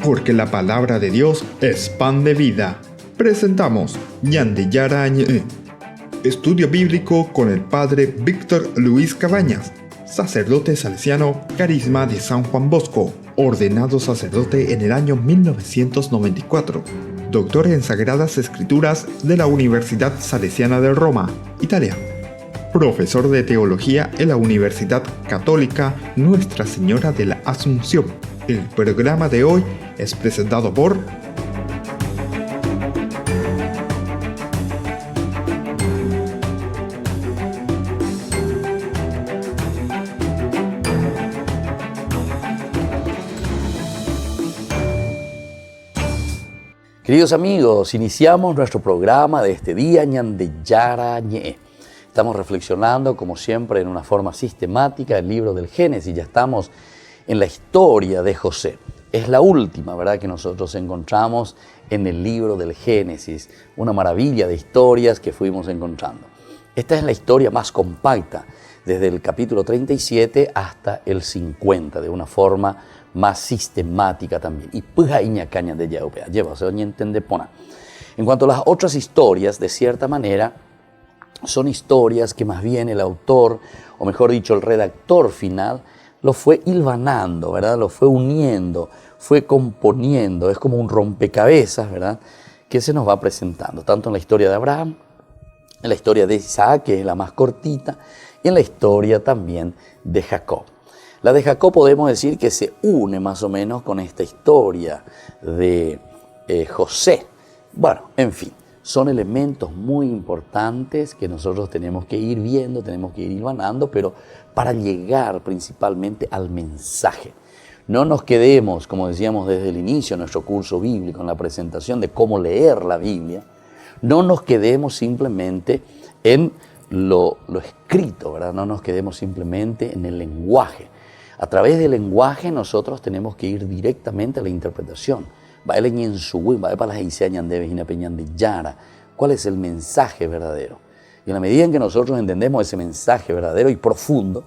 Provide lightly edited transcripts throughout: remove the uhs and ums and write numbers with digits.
Porque la palabra de Dios es pan de vida. Presentamos Ñande Yara Ñe, estudio bíblico con el padre Víctor Luis Cabañas, sacerdote salesiano, Carisma de San Juan Bosco, ordenado sacerdote en el año 1994, doctor en Sagradas Escrituras de la Universidad Salesiana de Roma, Italia, profesor de teología en la Universidad Católica Nuestra Señora de la Asunción. El programa de hoy es presentado por Queridos amigos, iniciamos nuestro programa de este día, Ñande Yara Ñe. Estamos reflexionando, como siempre, en una forma sistemática el libro del Génesis. Ya estamos en la historia de José. Es la última, ¿verdad?, que nosotros encontramos en el libro del Génesis. Una maravilla de historias que fuimos encontrando. Esta es la historia más compacta, desde el capítulo 37 hasta el 50, de una forma más sistemática también. Y en cuanto a las otras historias, de cierta manera, son historias que más bien el autor, o mejor dicho, el redactor final, lo fue hilvanando, ¿verdad? Lo fue uniendo, fue componiendo. Es como un rompecabezas, ¿verdad?, que se nos va presentando, tanto en la historia de Abraham, en la historia de Isaac, que es la más cortita, y en la historia también de Jacob. La de Jacob podemos decir que se une más o menos con esta historia de José. Bueno, en fin, son elementos muy importantes que nosotros tenemos que ir viendo, tenemos que ir hilvanando, pero para llegar principalmente al mensaje. No nos quedemos, como decíamos desde el inicio de nuestro curso bíblico, en la presentación de cómo leer la Biblia, no nos quedemos simplemente en lo escrito, ¿verdad? No nos quedemos simplemente en el lenguaje. A través del lenguaje nosotros tenemos que ir directamente a la interpretación. ¿Cuál es el mensaje verdadero? Y en la medida en que nosotros entendemos ese mensaje verdadero y profundo,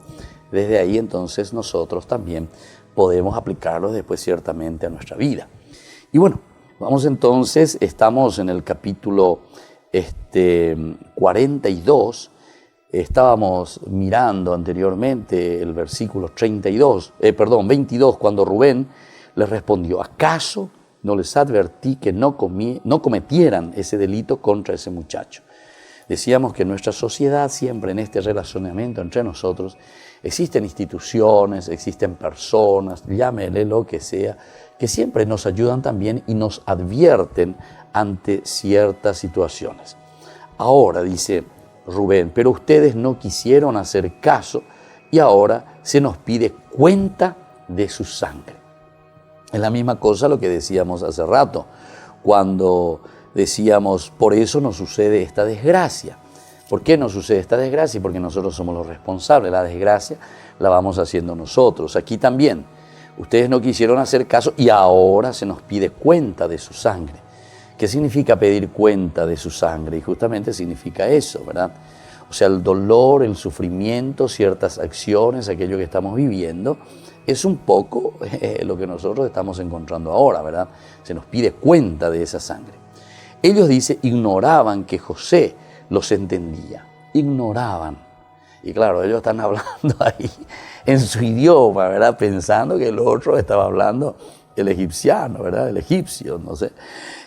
desde ahí entonces nosotros también podemos aplicarlo después ciertamente a nuestra vida. Y bueno, vamos entonces, estamos en el capítulo 42. Estábamos mirando anteriormente el versículo 22, cuando Rubén les respondió: ¿acaso no les advertí que no cometieran ese delito contra ese muchacho? Decíamos que en nuestra sociedad, siempre en este relacionamiento entre nosotros, existen instituciones, existen personas, llámele lo que sea, que siempre nos ayudan también y nos advierten ante ciertas situaciones. Ahora, dice Rubén, pero ustedes no quisieron hacer caso y ahora se nos pide cuenta de su sangre. Es la misma cosa lo que decíamos hace rato, cuando decíamos, por eso nos sucede esta desgracia. ¿Por qué nos sucede esta desgracia? Porque nosotros somos los responsables. La desgracia la vamos haciendo nosotros. Aquí también, ustedes no quisieron hacer caso y ahora se nos pide cuenta de su sangre. ¿Qué significa pedir cuenta de su sangre? Y justamente significa eso, ¿verdad? O sea, el dolor, el sufrimiento, ciertas acciones, aquello que estamos viviendo, es un poco lo que nosotros estamos encontrando ahora, ¿verdad? Se nos pide cuenta de esa sangre. Ellos, dice, ignoraban que José los entendía. Ignoraban. Y claro, ellos están hablando ahí en su idioma, ¿verdad? Pensando que el otro estaba hablando el egipciano, ¿verdad? El egipcio, no sé.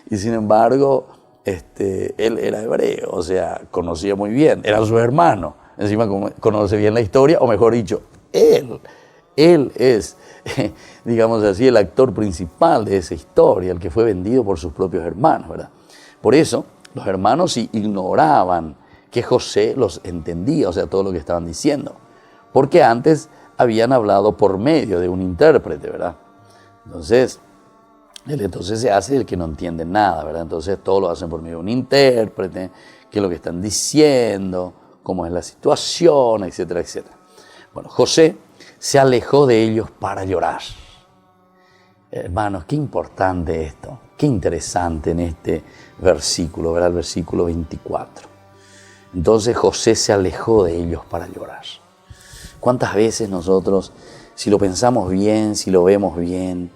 Y sin embargo, él era hebreo, o sea, conocía muy bien, era su hermano, encima conoce bien la historia, o mejor dicho, él es, digamos así, el actor principal de esa historia, el que fue vendido por sus propios hermanos, ¿verdad? Por eso, los hermanos sí ignoraban que José los entendía, o sea, todo lo que estaban diciendo, porque antes habían hablado por medio de un intérprete, ¿verdad? Entonces se hace el que no entiende nada, ¿verdad? Entonces todo lo hacen por medio de un intérprete, qué es lo que están diciendo, cómo es la situación, etcétera, etcétera. Bueno, José se alejó de ellos para llorar. Hermanos, qué importante esto, qué interesante en este versículo, ¿verdad? El versículo 24. Entonces José se alejó de ellos para llorar. ¿Cuántas veces nosotros, si lo pensamos bien, si lo vemos bien,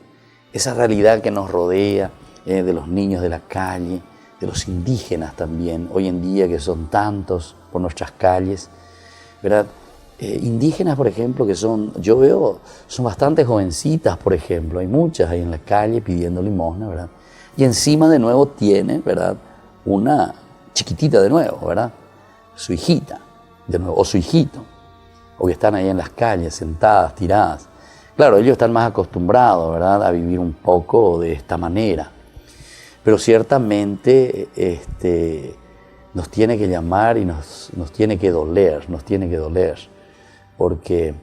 esa realidad que nos rodea, de los niños de la calle, de los indígenas también, hoy en día que son tantos por nuestras calles, ¿verdad? Indígenas, por ejemplo, yo veo, son bastante jovencitas, por ejemplo, hay muchas ahí en la calle pidiendo limosna, ¿verdad? Y encima de nuevo tiene, ¿verdad?, una chiquitita de nuevo, ¿verdad?, su hijita, de nuevo, o su hijito, o que están ahí en las calles, sentadas, tiradas. Claro, ellos están más acostumbrados, ¿verdad?, a vivir un poco de esta manera. Pero ciertamente nos tiene que llamar y nos tiene que doler, porque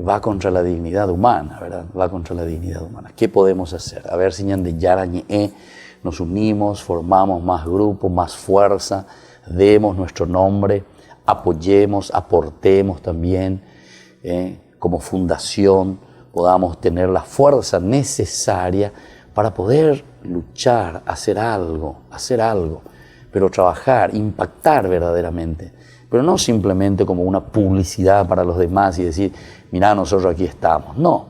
va contra la dignidad humana, ¿verdad? Va contra la dignidad humana. ¿Qué podemos hacer? A ver si Ñande Yarañe nos unimos, formamos más grupos, más fuerza, demos nuestro nombre, apoyemos, aportemos también, como fundación, podamos tener la fuerza necesaria para poder luchar, hacer algo, pero trabajar, impactar verdaderamente. Pero no simplemente como una publicidad para los demás y decir, mirá, nosotros aquí estamos. No,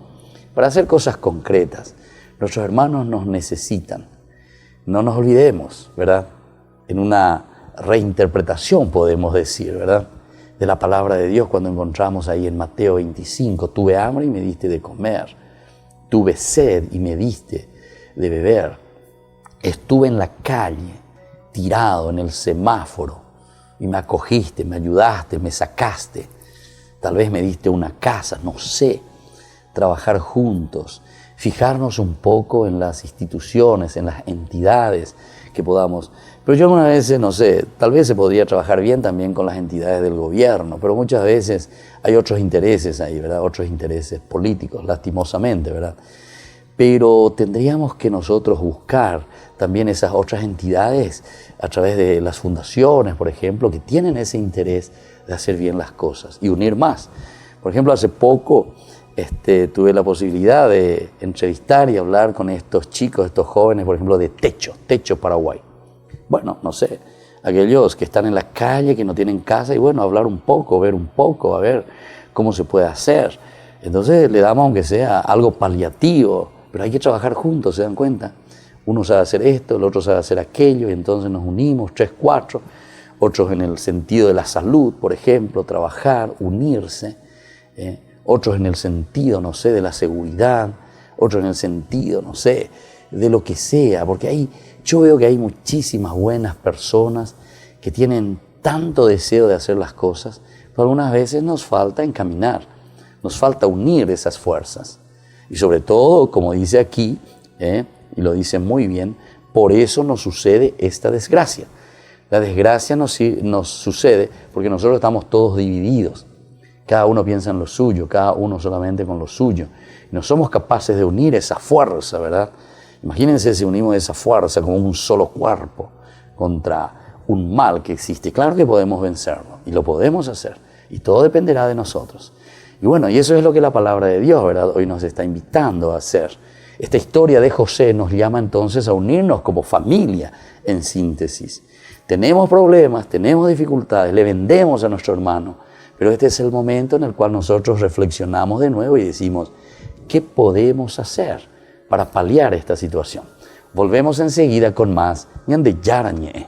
para hacer cosas concretas. Nuestros hermanos nos necesitan. No nos olvidemos, ¿verdad? En una reinterpretación podemos decir, ¿verdad?, de la palabra de Dios cuando encontramos ahí en Mateo 25, tuve hambre y me diste de comer, tuve sed y me diste de beber, estuve en la calle, tirado en el semáforo, y me acogiste, me ayudaste, me sacaste, tal vez me diste una casa, no sé, trabajar juntos, fijarnos un poco en las instituciones, en las entidades que podamos. Pero yo algunas veces, no sé, tal vez se podría trabajar bien también con las entidades del gobierno, pero muchas veces hay otros intereses ahí, ¿verdad? Otros intereses políticos, lastimosamente, ¿verdad? Pero tendríamos que nosotros buscar también esas otras entidades a través de las fundaciones, por ejemplo, que tienen ese interés de hacer bien las cosas y unir más. Por ejemplo, hace poco tuve la posibilidad de entrevistar y hablar con estos chicos, estos jóvenes, por ejemplo, de Techo Paraguay. Bueno, no sé, aquellos que están en la calle, que no tienen casa, y bueno, hablar un poco, ver un poco, a ver cómo se puede hacer. Entonces le damos, aunque sea algo paliativo, pero hay que trabajar juntos, ¿se dan cuenta? Uno sabe hacer esto, el otro sabe hacer aquello, y entonces nos unimos, 3, 4, otros en el sentido de la salud, por ejemplo, trabajar, unirse, otros en el sentido, no sé, de la seguridad, otros en el sentido, no sé, de lo que sea, porque yo veo que hay muchísimas buenas personas que tienen tanto deseo de hacer las cosas, pero algunas veces nos falta encaminar, nos falta unir esas fuerzas. Y sobre todo, como dice aquí, y lo dice muy bien, por eso nos sucede esta desgracia. La desgracia nos sucede porque nosotros estamos todos divididos. Cada uno piensa en lo suyo, cada uno solamente con lo suyo. Y no somos capaces de unir esa fuerza, ¿verdad? Imagínense si unimos esa fuerza como un solo cuerpo contra un mal que existe. Claro que podemos vencerlo y lo podemos hacer. Y todo dependerá de nosotros. Y bueno, y eso es lo que la palabra de Dios, ¿verdad?, hoy nos está invitando a hacer. Esta historia de José nos llama entonces a unirnos como familia, en síntesis. Tenemos problemas, tenemos dificultades, le vendemos a nuestro hermano, pero este es el momento en el cual nosotros reflexionamos de nuevo y decimos, ¿qué podemos hacer para paliar esta situación? Volvemos enseguida con más Ñande Yarañe.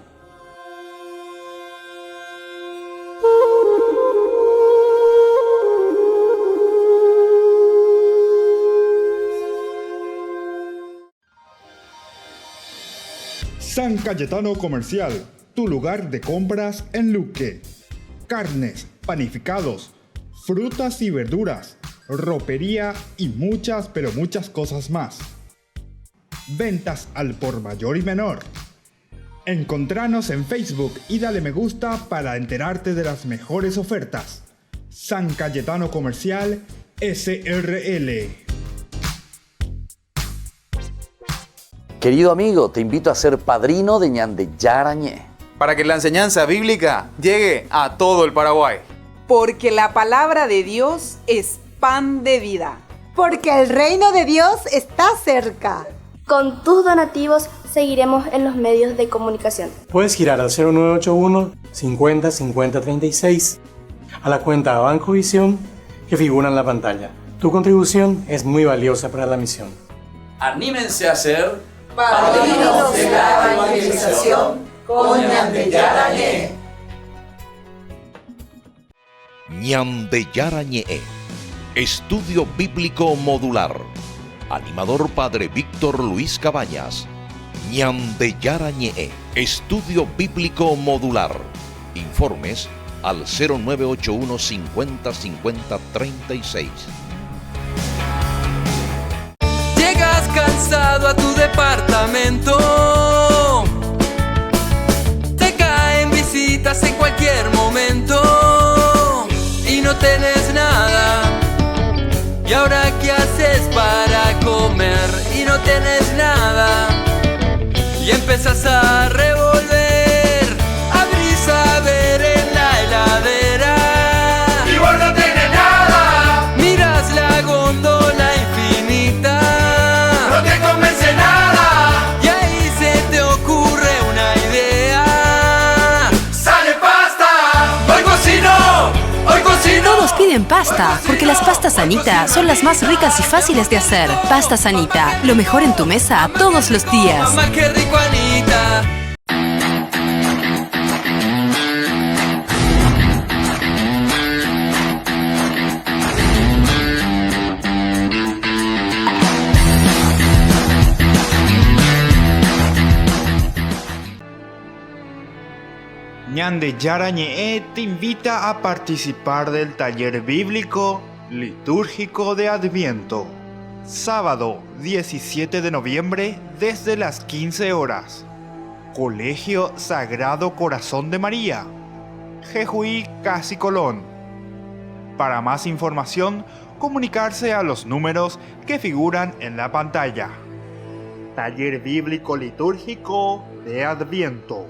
San Cayetano Comercial, tu lugar de compras en Luque. Carnes, panificados, frutas y verduras, ropería y muchas, pero muchas cosas más. Ventas al por mayor y menor. Encontranos en Facebook y dale me gusta para enterarte de las mejores ofertas. San Cayetano Comercial SRL. Querido amigo, te invito a ser padrino de Ñande Yarañe, para que la enseñanza bíblica llegue a todo el Paraguay. Porque la palabra de Dios es pan de vida. Porque el reino de Dios está cerca. Con tus donativos seguiremos en los medios de comunicación. Puedes girar al 0981 50 50 36 a la cuenta Banco Visión que figura en la pantalla. Tu contribución es muy valiosa para la misión. Anímense a ser padrinos de la evangelización con Ñande Yarañé. Ñande Yarañé, Estudio Bíblico Modular. Animador Padre Víctor Luis Cabañas. Ñande Yarañé, Estudio Bíblico Modular. Informes al 0981 50 50 36. Llegas cansado a tu departamento, te caen visitas en cualquier momento y no tenés nada. ¿Y ahora qué haces para comer? Y no tenés nada. Y empezás a revolver, abrís a ver en la heladera Y vos no tenés nada. miras la góndola infinita, No te convence nada. y ahí se te ocurre una idea. Sale pasta. Hoy cocino. Hoy cocino. Todos piden pasta, porque las pastas Anita son las más ricas y fáciles de hacer. Pastas Anita, lo mejor en tu mesa todos los días. Mamá, qué rico, Anita. Ñande Yarañé te invita a participar del taller bíblico litúrgico de Adviento. Sábado 17 de noviembre desde las 15 horas. Colegio Sagrado Corazón de María. Jejuí, Casi Colón. Para más información, comunicarse a los números que figuran en la pantalla. Taller bíblico litúrgico de Adviento.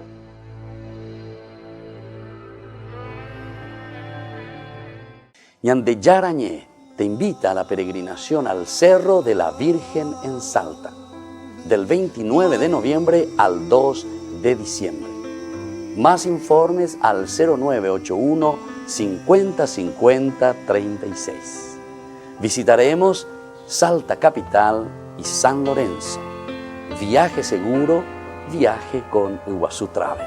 Ñande Yarañé te invita a la peregrinación al Cerro de la Virgen en Salta, del 29 de noviembre al 2 de diciembre. Más informes al 0981 50 50 36. Visitaremos Salta Capital y San Lorenzo. Viaje seguro, viaje con Iguazú Travel.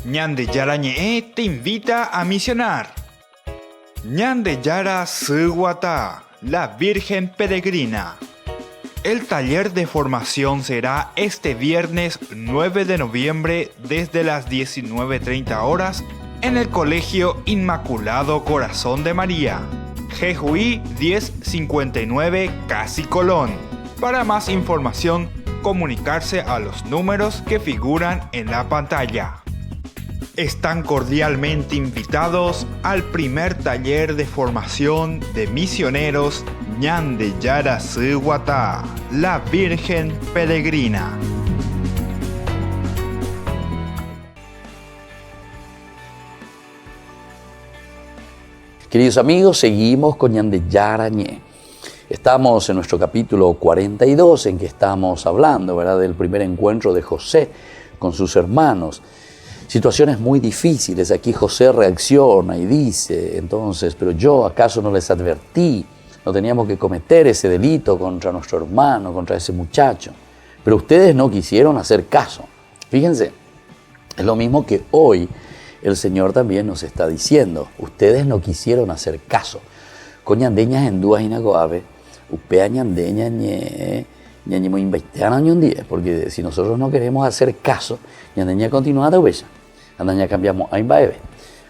Ñande Yarañé te invita a misionar. Ñande Yara Suguatá, la Virgen Peregrina. El taller de formación será este viernes 9 de noviembre desde las 19:30 horas en el Colegio Inmaculado Corazón de María, Jejuí 1059 Casi Colón. Para más información, comunicarse a los números que figuran en la pantalla. Están cordialmente invitados al primer taller de formación de misioneros Ñande Yara Suguatá, la Virgen Peregrina. Queridos amigos, seguimos con Ñande Yarañé. Estamos en nuestro capítulo 42, en que estamos hablando, ¿verdad?, del primer encuentro de José con sus hermanos. Situaciones muy difíciles. Aquí José reacciona y dice, entonces, pero yo acaso no les advertí, no teníamos que cometer ese delito contra nuestro hermano, contra ese muchacho. Pero ustedes no quisieron hacer caso. Fíjense, es lo mismo que hoy el Señor también nos está diciendo. Ustedes no quisieron hacer caso. Coñandeñas en duas inagoabe, upea ñandeña ñañemo invitean año un día, porque si nosotros no queremos hacer caso, ñandeña continúa de huella. Andaña cambiamos a imbaebe.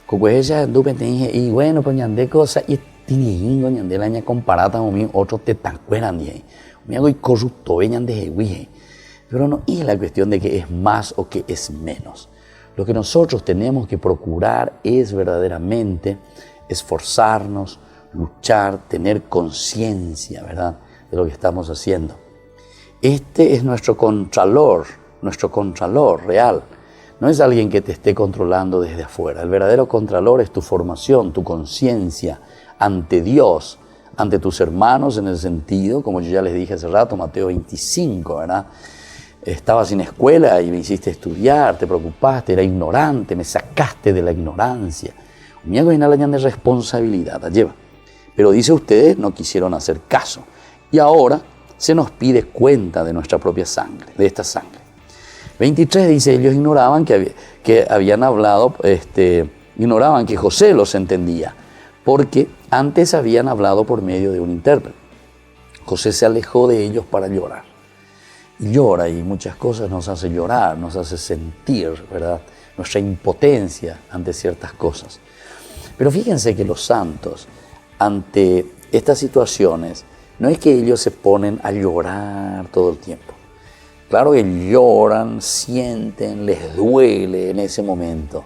Cocuella en dupe te dije, y bueno, pues ñande cosa, y tiene ñande la ña comparata con mi otro te tan cueran dije. Me hago y corrupto, ñande jehuije. Pero no es la cuestión de que es más o que es menos. Lo que nosotros tenemos que procurar es verdaderamente esforzarnos, luchar, tener conciencia, ¿verdad?, de lo que estamos haciendo. Este es nuestro contralor real. No es alguien que te esté controlando desde afuera. El verdadero contralor es tu formación, tu conciencia ante Dios, ante tus hermanos, en el sentido, como yo ya les dije hace rato, Mateo 25, ¿verdad? Estabas sin escuela y me hiciste estudiar, te preocupaste, era ignorante, me sacaste de la ignorancia. Me hago de responsabilidad, la lleva. Pero dice, ustedes no quisieron hacer caso. Y ahora se nos pide cuenta de nuestra propia sangre, de esta sangre. 23 dice, ellos ignoraban que habían hablado, ignoraban que José los entendía, porque antes habían hablado por medio de un intérprete. José se alejó de ellos para llorar. Y llora, y muchas cosas nos hace llorar, nos hace sentir, ¿verdad?, nuestra impotencia ante ciertas cosas. Pero fíjense que los santos, ante estas situaciones, no es que ellos se ponen a llorar todo el tiempo. Claro que lloran, sienten, les duele en ese momento,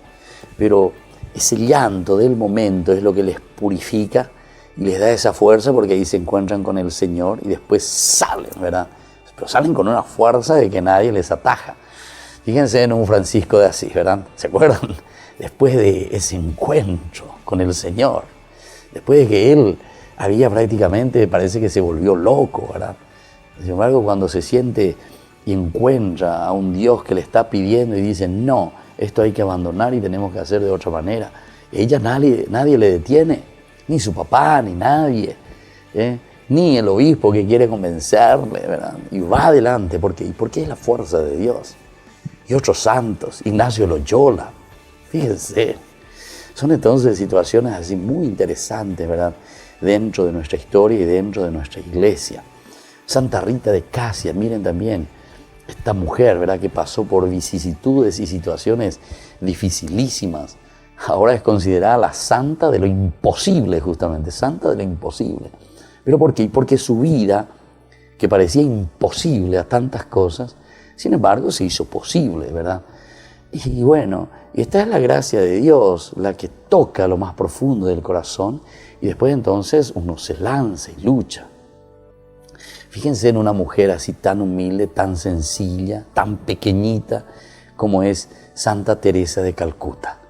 pero ese llanto del momento es lo que les purifica y les da esa fuerza, porque ahí se encuentran con el Señor y después salen, ¿verdad? Pero salen con una fuerza de que nadie les ataja. Fíjense en un Francisco de Asís, ¿verdad? ¿Se acuerdan? Después de ese encuentro con el Señor, después de que él había prácticamente, parece que se volvió loco, ¿verdad? Sin embargo, cuando se siente y encuentra a un Dios que le está pidiendo y dice, no, esto hay que abandonar y tenemos que hacer de otra manera. Ella nadie le detiene, ni su papá, ni nadie, ni el obispo que quiere convencerle, ¿verdad? Y va adelante, porque es la fuerza de Dios. Y otros santos, Ignacio Loyola, fíjense, son entonces situaciones así muy interesantes, ¿verdad?, dentro de nuestra historia y dentro de nuestra iglesia. Santa Rita de Casia, miren también, esta mujer, ¿verdad?, que pasó por vicisitudes y situaciones dificilísimas, ahora es considerada la santa de lo imposible, justamente, santa de lo imposible. ¿Pero por qué? Porque su vida, que parecía imposible a tantas cosas, sin embargo se hizo posible, ¿verdad? Y bueno, esta es la gracia de Dios, la que toca lo más profundo del corazón, y después entonces uno se lanza y lucha. Fíjense en una mujer así tan humilde, tan sencilla, tan pequeñita, como es Santa Teresa de Calcuta.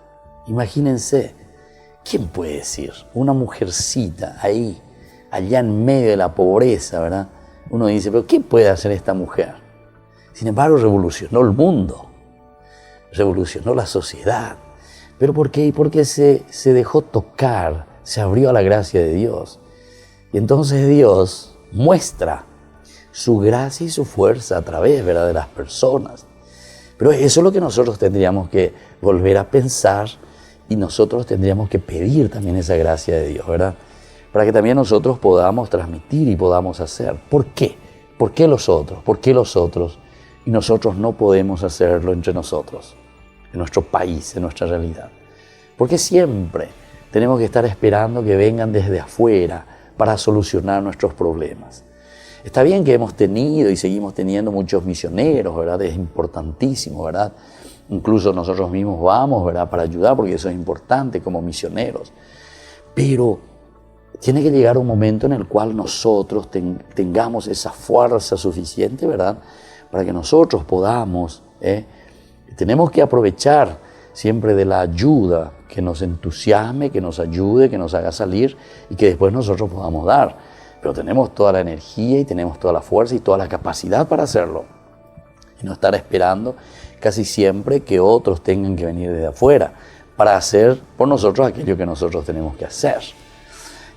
Imagínense, ¿quién puede decir? Una mujercita ahí, allá en medio de la pobreza, ¿verdad? Uno dice, pero ¿qué puede hacer esta mujer? Sin embargo, revolucionó el mundo, revolucionó la sociedad. ¿Pero por qué? Porque se dejó tocar, se abrió a la gracia de Dios. Y entonces Dios muestra su gracia y su fuerza a través, ¿verdad?, de las personas. Pero eso es lo que nosotros tendríamos que volver a pensar, y nosotros tendríamos que pedir también esa gracia de Dios, ¿verdad?, para que también nosotros podamos transmitir y podamos hacer. ¿Por qué? ¿Por qué los otros? ¿Por qué los otros? Y nosotros no podemos hacerlo entre nosotros, en nuestro país, en nuestra realidad. Porque siempre tenemos que estar esperando que vengan desde afuera para solucionar nuestros problemas. Está bien que hemos tenido y seguimos teniendo muchos misioneros, ¿verdad? Es importantísimo, ¿verdad? Incluso nosotros mismos vamos, ¿verdad?, para ayudar, porque eso es importante como misioneros. Pero tiene que llegar un momento en el cual nosotros tengamos esa fuerza suficiente, ¿verdad?, para que nosotros podamos, tenemos que aprovechar siempre de la ayuda que nos entusiasme, que nos ayude, que nos haga salir y que después nosotros podamos dar. Pero tenemos toda la energía y tenemos toda la fuerza y toda la capacidad para hacerlo. Y no estar esperando casi siempre que otros tengan que venir desde afuera para hacer por nosotros aquello que nosotros tenemos que hacer.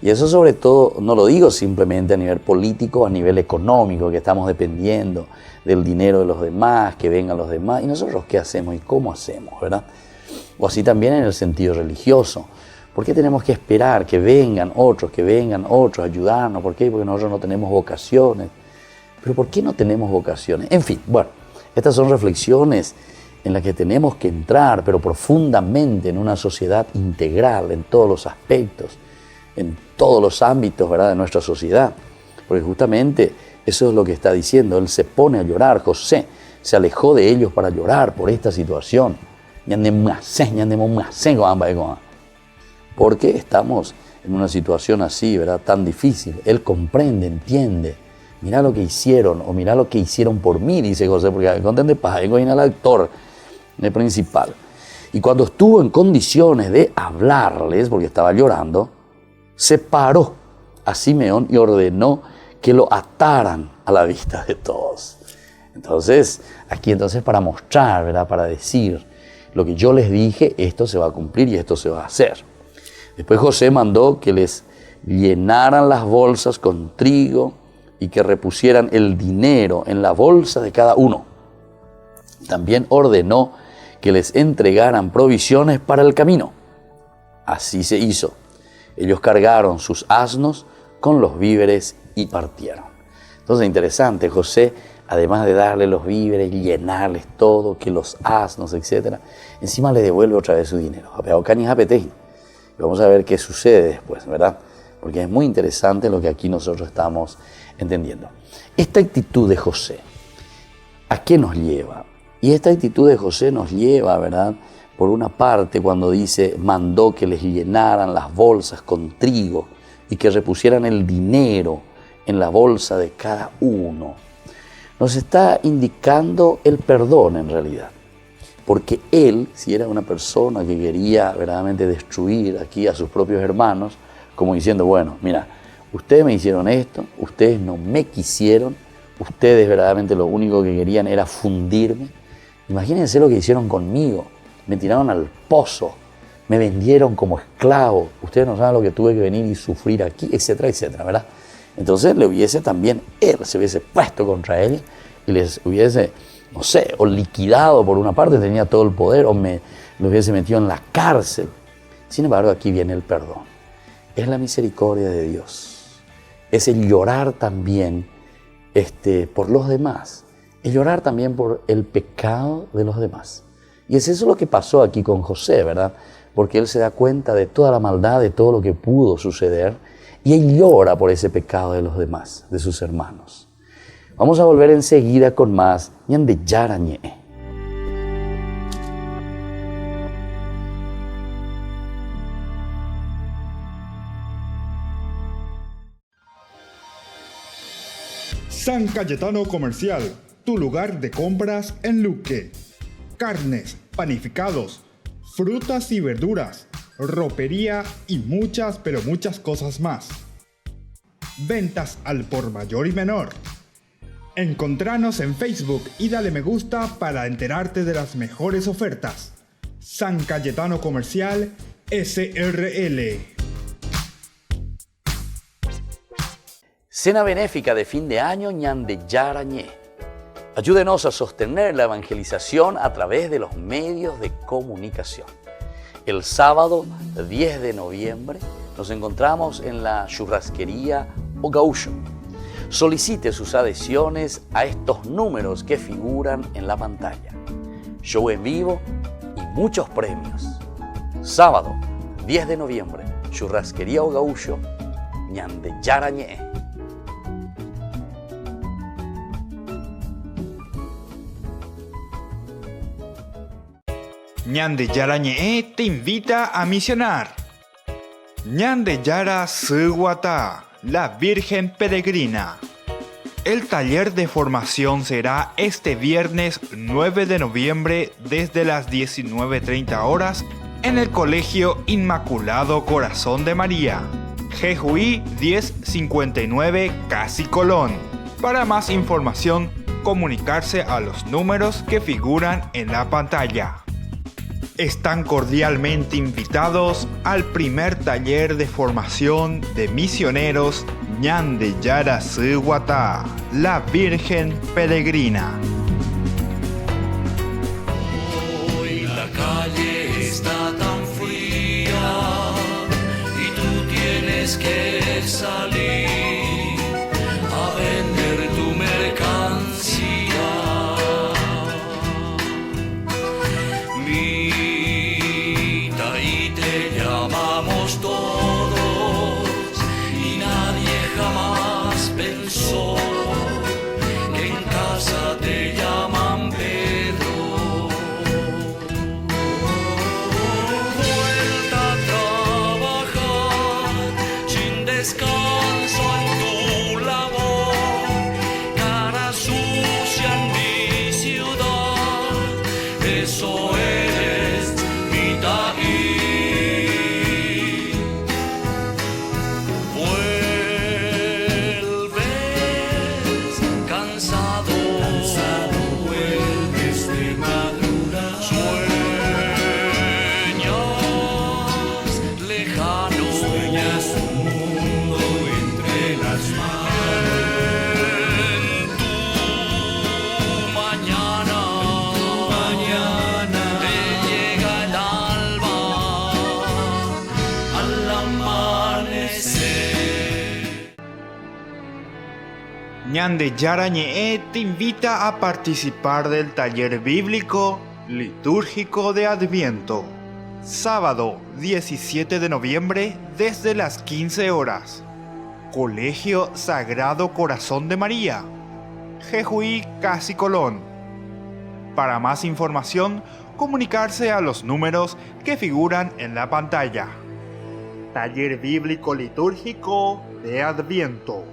Y eso sobre todo no lo digo simplemente a nivel político, a nivel económico, que estamos dependiendo del dinero de los demás, que vengan los demás, y nosotros qué hacemos y cómo hacemos, ¿verdad? O así también en el sentido religioso. ¿Por qué tenemos que esperar que vengan otros a ayudarnos? ¿Por qué? Porque nosotros no tenemos vocaciones. ¿Pero por qué no tenemos vocaciones? En fin, bueno, estas son reflexiones en las que tenemos que entrar, pero profundamente en una sociedad integral, en todos los aspectos, en todos los ámbitos, ¿verdad?, de nuestra sociedad. Porque justamente eso es lo que está diciendo. Él se pone a llorar, José se alejó de ellos para llorar por esta situación. Porque estamos en una situación así, ¿verdad?, tan difícil. Él comprende, entiende. Mira lo que hicieron, o mira lo que hicieron por mí, dice José, porque contente paz, vengo al actor, el principal. Y cuando estuvo en condiciones de hablarles, porque estaba llorando, se paró a Simeón y ordenó que lo ataran a la vista de todos. Entonces, aquí para mostrar, ¿verdad?, para decir, lo que yo les dije, esto se va a cumplir y esto se va a hacer. Después José mandó que les llenaran las bolsas con trigo y que repusieran el dinero en la bolsa de cada uno. También ordenó que les entregaran provisiones para el camino. Así se hizo. Ellos cargaron sus asnos con los víveres y partieron. Entonces, interesante, José, además de darle los víveres, llenarles todo, que los asnos, etc., encima le devuelve otra vez su dinero. Y vamos a ver qué sucede después, ¿verdad? Porque es muy interesante lo que aquí nosotros estamos entendiendo. Esta actitud de José, ¿a qué nos lleva? Y esta actitud de José nos lleva, ¿verdad?, por una parte, cuando dice, mandó que les llenaran las bolsas con trigo y que repusieran el dinero en la bolsa de cada uno, nos está indicando el perdón en realidad. Porque él, si era una persona que quería verdaderamente destruir aquí a sus propios hermanos, como diciendo, bueno, mira, ustedes me hicieron esto, ustedes no me quisieron, ustedes verdaderamente lo único que querían era fundirme. Imagínense lo que hicieron conmigo. Me tiraron al pozo, me vendieron como esclavo, ustedes no saben lo que tuve que venir y sufrir aquí, etcétera, etcétera, ¿verdad? Entonces él se hubiese puesto contra él y les hubiese, no sé, o liquidado por una parte, tenía todo el poder, o lo hubiese metido en la cárcel. Sin embargo, aquí viene el perdón. Es la misericordia de Dios. Es el llorar también por los demás. Es llorar también por el pecado de los demás. Y es eso lo que pasó aquí con José, ¿verdad? Porque él se da cuenta de toda la maldad, de todo lo que pudo suceder, y él llora por ese pecado de los demás, de sus hermanos. Vamos a volver enseguida con más Ñande Yarañe. San Cayetano Comercial, tu lugar de compras en Luque. Carnes, panificados, frutas y verduras, ropería y muchas, pero muchas cosas más. Ventas al por mayor y menor. Encontranos en Facebook y dale me gusta para enterarte de las mejores ofertas. San Cayetano Comercial SRL. Cena benéfica de fin de año Ñande Yarañé. Ayúdenos a sostener la evangelización a través de los medios de comunicación. El sábado 10 de noviembre nos encontramos en la churrasquería O Gaúcho. Solicite sus adhesiones a estos números que figuran en la pantalla. Show en vivo y muchos premios. Sábado 10 de noviembre, churrasquería O Gaúcho, Ñande Yarañé. Ñande Yarañe te invita a misionar. Ñande Yara Suguata, la Virgen Peregrina. El taller de formación será este viernes 9 de noviembre desde las 19:30 horas en el Colegio Inmaculado Corazón de María, Jejuí 1059 Casi Colón. Para más información, comunicarse a los números que figuran en la pantalla. Están cordialmente invitados al primer taller de formación de misioneros Ñande Yara Suwata, la Virgen Peregrina. Hoy la calle está tan fría y tú tienes que salir a vender tu mercancía. Mita, y te llamamos todos y nadie jamás pensó que en casa te llaman Pedro. Vuelta a trabajar sin descanso en tu labor, cara sucia en mi ciudad, eso eres, Mita. Ñande Yara Ñe'e te invita a participar del taller bíblico litúrgico de Adviento, sábado 17 de noviembre desde las 15 horas. Colegio Sagrado Corazón de María, Jejuí Casi Colón. Para más información, comunicarse a los números que figuran en la pantalla. Taller bíblico litúrgico de Adviento.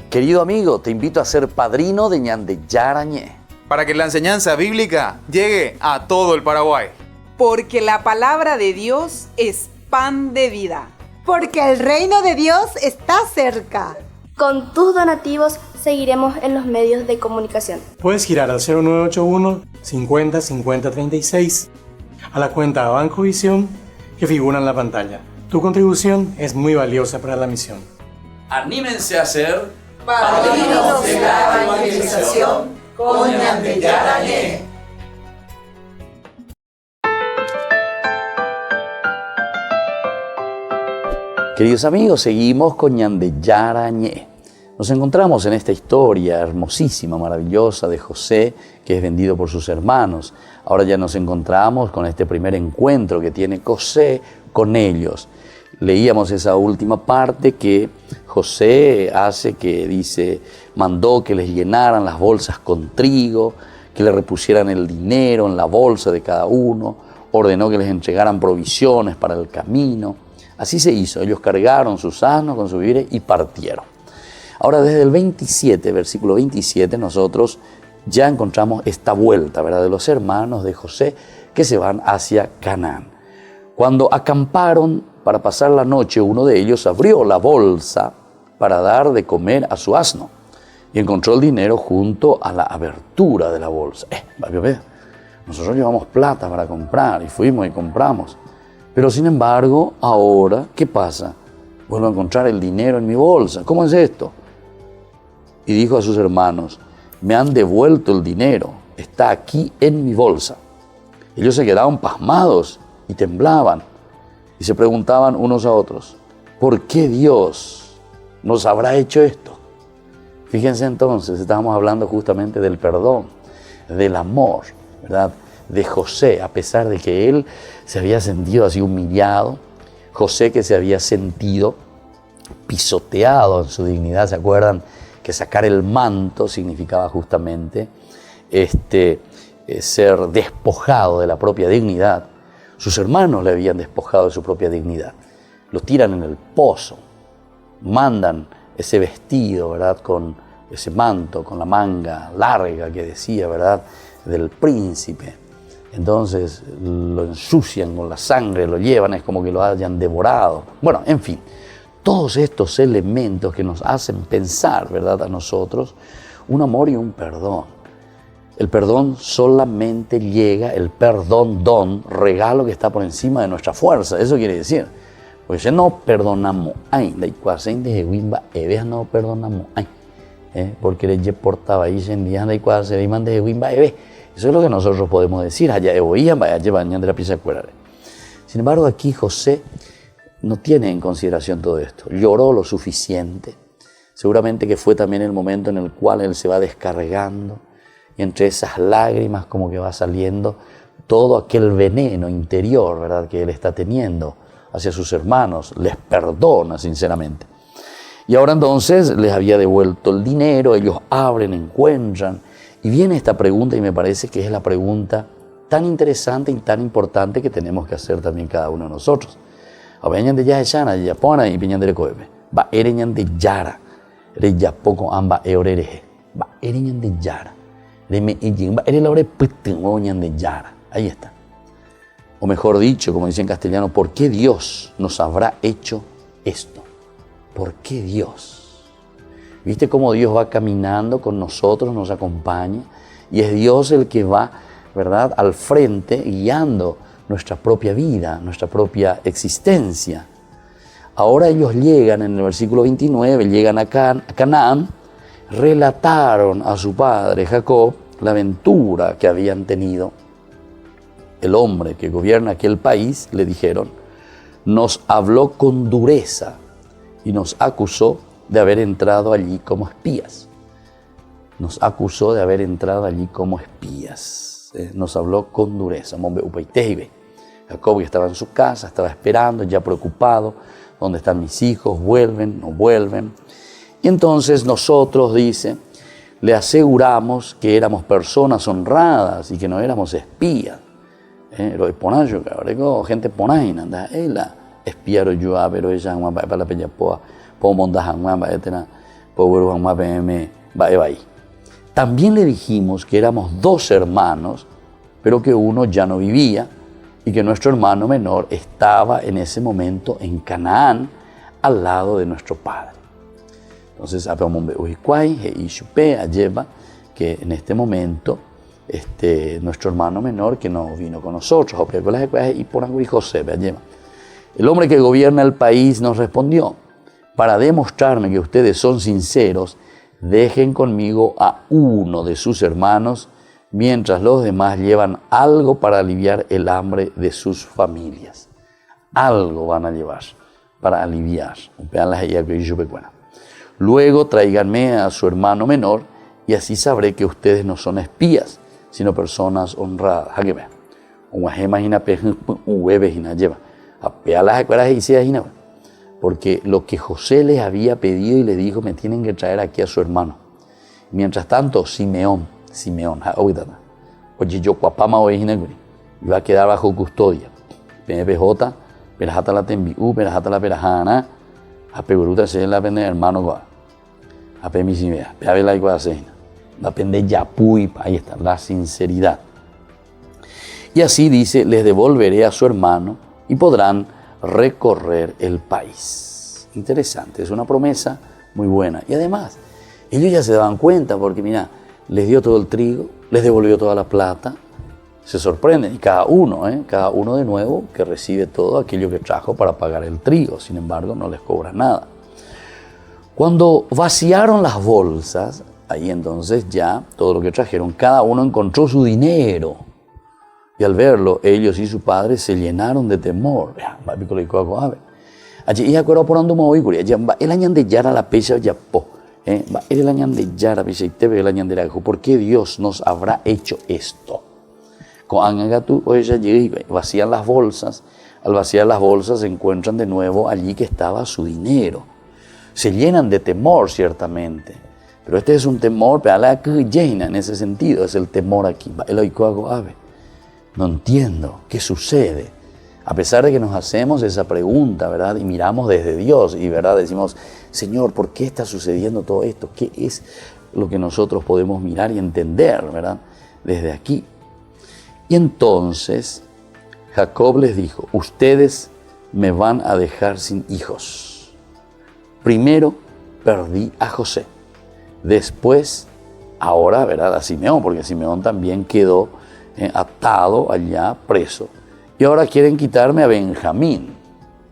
Querido amigo, te invito a ser padrino de Ñande Yara Ñe'e, para que la enseñanza bíblica llegue a todo el Paraguay. Porque la palabra de Dios es pan de vida. Porque el reino de Dios está cerca. Con tus donativos seguiremos en los medios de comunicación. Puedes girar al 0981 50 50 36 a la cuenta Banco Visión que figura en la pantalla. Tu contribución es muy valiosa para la misión. Anímense a ser padrinos de la evangelización con Ñande Yara Ñe'e. Queridos amigos, seguimos con Ñande Yara Ñe'e. Nos encontramos en esta historia hermosísima, maravillosa de José, que es vendido por sus hermanos. Ahora ya nos encontramos con este primer encuentro que tiene José con ellos. Leíamos esa última parte que José hace, que dice, mandó que les llenaran las bolsas con trigo, que le repusieran el dinero en la bolsa de cada uno, ordenó que les entregaran provisiones para el camino. Así se hizo, ellos cargaron sus asnos con sus víveres y partieron. Ahora desde el 27, versículo 27, nosotros ya encontramos esta vuelta, ¿verdad?, de los hermanos de José que se van hacia Canaán. Cuando acamparon para pasar la noche, uno de ellos abrió la bolsa para dar de comer a su asno y encontró el dinero junto a la abertura de la bolsa. Nosotros llevamos plata para comprar y fuimos y compramos. Pero sin embargo, ahora, ¿qué pasa? Vuelvo a encontrar el dinero en mi bolsa. ¿Cómo es esto? Y dijo a sus hermanos, me han devuelto el dinero, está aquí en mi bolsa. Ellos se quedaron pasmados y temblaban y se preguntaban unos a otros, ¿por qué Dios nos habrá hecho esto? Fíjense entonces, estábamos hablando justamente del perdón, del amor, ¿verdad?, de José, a pesar de que él se había sentido así humillado, José que se había sentido pisoteado en su dignidad. ¿Se acuerdan que sacar el manto significaba justamente ser despojado de la propia dignidad? Sus hermanos le habían despojado de su propia dignidad. lo tiran en el pozo, mandan ese vestido, ¿verdad?, con ese manto, con la manga larga que decía, ¿verdad?, del príncipe. Entonces lo ensucian con la sangre, lo llevan, es como que lo hayan devorado. Bueno, en fin, todos estos elementos que nos hacen pensar, ¿verdad?, a nosotros, un amor y un perdón. El perdón solamente llega, el perdón, don, regalo que está por encima de nuestra fuerza. Eso quiere decir, porque si no perdonamos, no perdonamos, porque le portaba ahí en día de cuase de iman de wimba ebe. Eso es lo que nosotros podemos decir. Allá oían, vaya llevan de la pieza cuerare. Sin embargo, aquí José no tiene en consideración todo esto. Lloró lo suficiente. Seguramente que fue también el momento en el cual él se va descargando y entre esas lágrimas como que va saliendo todo aquel veneno interior, ¿verdad?, que él está teniendo hacia sus hermanos. Les perdona sinceramente. Y ahora entonces les había devuelto el dinero, ellos abren, encuentran, y viene esta pregunta, y me parece que es la pregunta tan interesante y tan importante que tenemos que hacer también cada uno de nosotros. Abañan de Yaheshana, Yapona y Piñan de Coebe. Va ereñan de Yara, re Yapoco amba eorereje. Va ereñan de Yara. Reme ejin, va erelaure pitten oñan de Yara. Ahí está. O mejor dicho, como dice en castellano, ¿por qué Dios nos habrá hecho esto? ¿Por qué Dios? ¿Viste cómo Dios va caminando con nosotros, nos acompaña? Y es Dios el que va, ¿verdad?, al frente, guiando nuestra propia vida, nuestra propia existencia. Ahora ellos llegan, en el versículo 29, llegan a Canaán, relataron a su padre Jacob la aventura que habían tenido. El hombre que gobierna aquel país, le dijeron, nos habló con dureza y nos acusó de haber entrado allí como espías. Nos acusó de haber entrado allí como espías. Nos habló con dureza. Jacob, que estaba en su casa, estaba esperando, ya preocupado. ¿Dónde están mis hijos? ¿Vuelven? ¿No vuelven? Y entonces nosotros, dice, le aseguramos que éramos personas honradas y que no éramos espías. Lo de Ponayo, cabrón, gente Ponaina, anda, la espiaron yo a pero ella para la peña poa. También le dijimos que éramos dos hermanos, pero que uno ya no vivía y que nuestro hermano menor estaba en ese momento en Canaán, al lado de nuestro padre. Entonces, que en este momento nuestro hermano menor, que no vino con nosotros, el hombre que gobierna el país nos respondió, para demostrarme que ustedes son sinceros, dejen conmigo a uno de sus hermanos, mientras los demás llevan algo para aliviar el hambre de sus familias. Algo van a llevar para aliviar. Luego tráiganme a su hermano menor y así sabré que ustedes no son espías, sino personas honradas. Porque lo que José les había pedido y les dijo, me tienen que traer aquí a su hermano. Mientras tanto, Simeón, oye, yo cuapama iba a quedar bajo custodia. PNPJ, perajata la tembiú, perajata la perajana, a peguruta se la pende hermano, a pemisimea, peave la iguacena, la pende yapuy, ahí está, la sinceridad. Y así dice, les devolveré a su hermano y podrán recorrer el país. Interesante, es una promesa muy buena. Y además, ellos ya se daban cuenta porque, mira, les dio todo el trigo, les devolvió toda la plata, se sorprenden. Y cada uno de nuevo que recibe todo aquello que trajo para pagar el trigo. Sin embargo, no les cobra nada. Cuando vaciaron las bolsas, ahí entonces ya todo lo que trajeron, cada uno encontró su dinero. Y al verlo, ellos y su padre se llenaron de temor. Allí acuerdo por ando muy curia, ya va el año de Yara la pecha ya po. Va el año de Yara pecha y te ve el año de la. ¿Por qué Dios nos habrá hecho esto? Con Angatu o ella llega y vacían las bolsas. Al vaciar las bolsas se encuentran de nuevo allí que estaba su dinero. Se llenan de temor ciertamente. Pero este es un temor, pero la que llena en ese sentido es el temor aquí. El oico hago ave. No entiendo qué sucede. A pesar de que nos hacemos esa pregunta, ¿verdad? Y miramos desde Dios y, ¿verdad? Decimos, Señor, ¿por qué está sucediendo todo esto? ¿Qué es lo que nosotros podemos mirar y entender, ¿verdad? Desde aquí. Y entonces Jacob les dijo, ustedes me van a dejar sin hijos. Primero perdí a José. Después, ahora, ¿verdad? A Simeón, porque Simeón también quedó atado allá, preso. Y ahora quieren quitarme a Benjamín.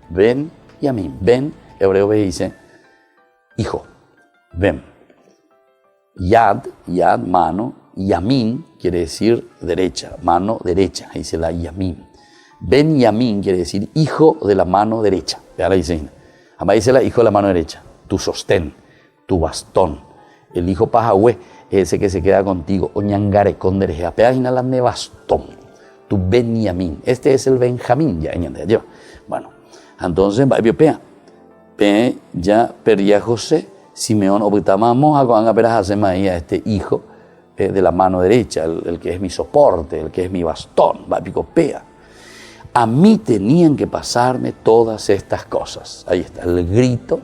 Ben y a mí. Ben, hebreo dice, hijo. Ben. Yad, mano. Yamin quiere decir derecha, mano derecha. Ahí dice la Yamin. Ben Yamin quiere decir hijo de la mano derecha. Ahora dice, además dice la hijo de la mano derecha. Tu sostén, tu bastón. El hijo pajahue es ese que se queda contigo. Oñangare con derecha. Peagina la de bastón. Tu Benjamín. Este es el Benjamín. Ya. Bueno, entonces, ya perdía José. Simeón, opitamamos a este hijo de la mano derecha, el que es mi soporte, el que es mi bastón. A mí tenían que pasarme todas estas cosas. Ahí está, el grito,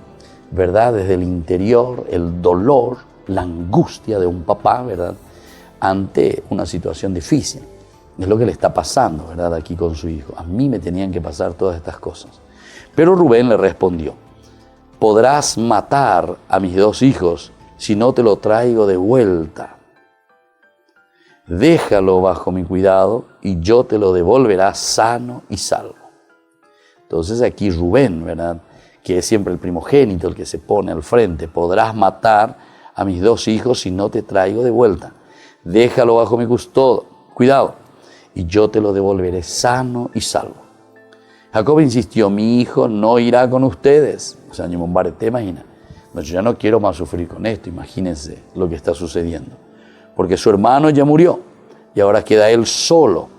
¿verdad? Desde el interior, el dolor, la angustia de un papá, ¿verdad? Ante una situación difícil. Es lo que le está pasando, ¿verdad? Aquí con su hijo. A mí me tenían que pasar todas estas cosas. Pero Rubén le respondió, podrás matar a mis 2 hijos si no te lo traigo de vuelta. Déjalo bajo mi cuidado y yo te lo devolverá sano y salvo. Entonces aquí Rubén, ¿verdad? Que es siempre el primogénito, el que se pone al frente. Podrás matar a mis 2 hijos si no te traigo de vuelta. Déjalo bajo mi cuidado y yo te lo devolveré sano y salvo. Jacob insistió, mi hijo no irá con ustedes. O sea, te imagina. No, yo ya no quiero más sufrir con esto. Imagínense lo que está sucediendo. Porque su hermano ya murió y ahora queda él solo.